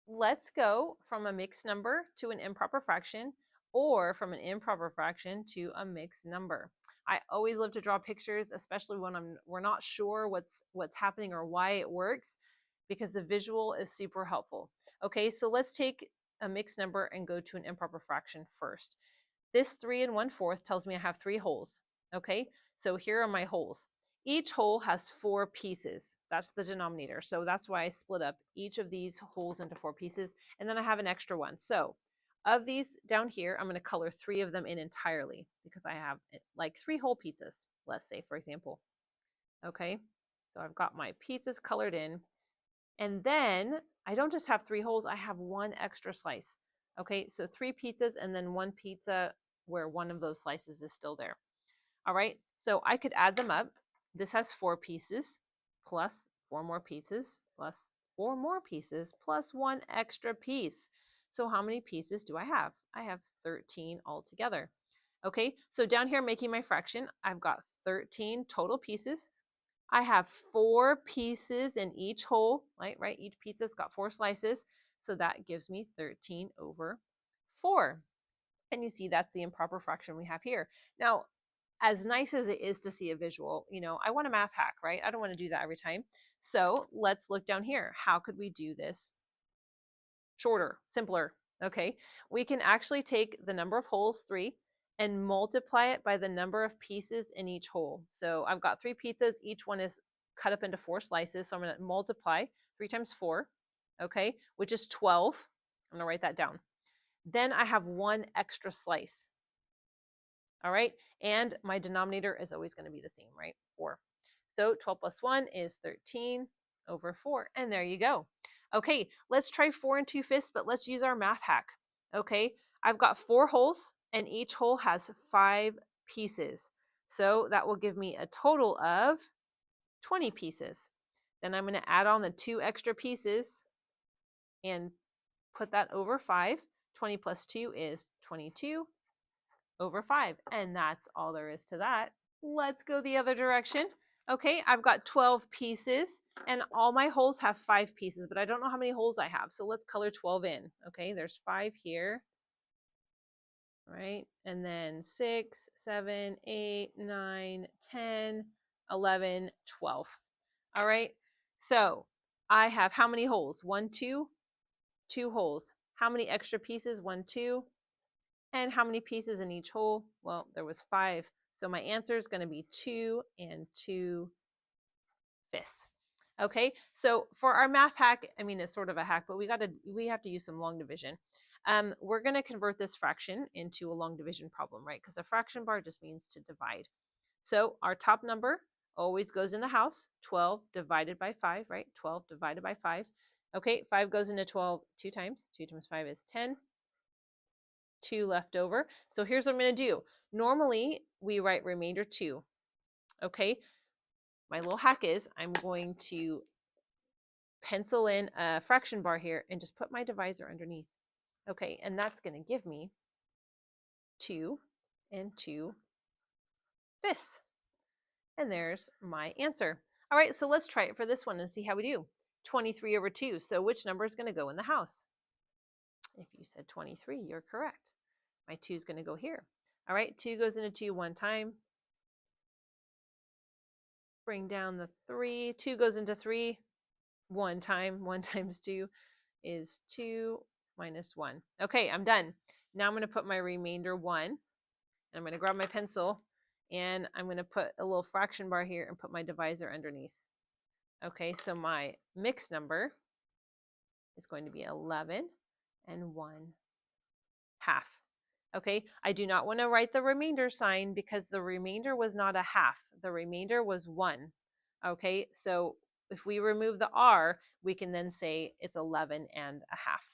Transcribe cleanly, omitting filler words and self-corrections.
let's go from a mixed number to an improper fraction, or from an improper fraction to a mixed number. I always love to draw pictures, especially when we're not sure what's happening or why it works, because the visual is super helpful. Okay, so let's take a mixed number and go to an improper fraction first. This 3 1/4 tells me I have 3 wholes. Okay, so here are my wholes. Each whole has 4 pieces. That's the denominator. So that's why I split up each of these wholes into 4 pieces. And then I have an extra one. So of these down here, I'm going to color 3 of them in entirely because I have like 3 whole pizzas, let's say, for example. Okay, so I've got my pizzas colored in. And then I don't just have 3 holes, I have 1 extra slice. Okay, so 3 pizzas and then 1 pizza where one of those slices is still there. All right, so I could add them up. This has 4 pieces plus 4 more pieces plus 4 more pieces plus 1 extra piece. So how many pieces do I have? I have 13 altogether. Okay, so down here making my fraction, I've got 13 total pieces. I have 4 pieces in each whole, right? Each pizza's got 4 slices. So that gives me 13 over 4. And you see that's the improper fraction we have here. Now, as nice as it is to see a visual, I want a math hack, right? I don't want to do that every time. So let's look down here. How could we do this shorter, simpler? Okay, we can actually take the number of holes, 3, and multiply it by the number of pieces in each hole. So I've got 3 pizzas. Each one is cut up into 4 slices. So I'm going to multiply 3 times 4, okay, which is 12. I'm going to write that down. Then I have 1 extra slice. All right, and my denominator is always going to be the same, right? 4. So 12 plus 1 is 13 over 4, and there you go. Okay, let's try 4 2/5, but let's use our math hack. Okay, I've got 4 holes, and each hole has 5 pieces. So that will give me a total of 20 pieces. Then I'm going to add on the 2 extra pieces and put that over 5. 20 plus 2 is 22 over 5. And that's all there is to that. Let's go the other direction. Okay, I've got 12 pieces and all my holes have 5 pieces, but I don't know how many holes I have. So let's color 12 in. Okay, there's 5 here. Right, and then 6, 7, 8, 9, 10, 11, 12. All right, so I have how many holes? 1, 2, 2 holes. How many extra pieces? 1, 2. And how many pieces in each hole? Well, there was 5. So my answer is going to be 2 2/5. Okay, so for our math hack, I mean, it's sort of a hack, but we have to use some long division. We're going to convert this fraction into a long division problem, right? Because a fraction bar just means to divide. So our top number always goes in the house, 12 divided by 5, right? 12 divided by 5. Okay, 5 goes into 12 2 times. 2 times 5 is 10. 2 left over. So here's what I'm going to do. Normally, we write remainder 2. Okay, my little hack is I'm going to pencil in a fraction bar here and just put my divisor underneath. Okay, and that's going to give me 2 2/5. And there's my answer. All right, so let's try it for this one and see how we do. 23 over 2. So which number is going to go in the house? If you said 23, you're correct. My 2 is going to go here. All right, 2 goes into 2 one time. Bring down the 3. 2 goes into 3 one time. 1 times 2 is 2 minus 1. Okay, I'm done. Now I'm going to put my remainder 1. I'm going to grab my pencil and I'm going to put a little fraction bar here and put my divisor underneath. Okay, so my mixed number is going to be 11 1/2. Okay, I do not want to write the remainder sign because the remainder was not a half. The remainder was 1. Okay, so if we remove the R, we can then say it's 11 1/2.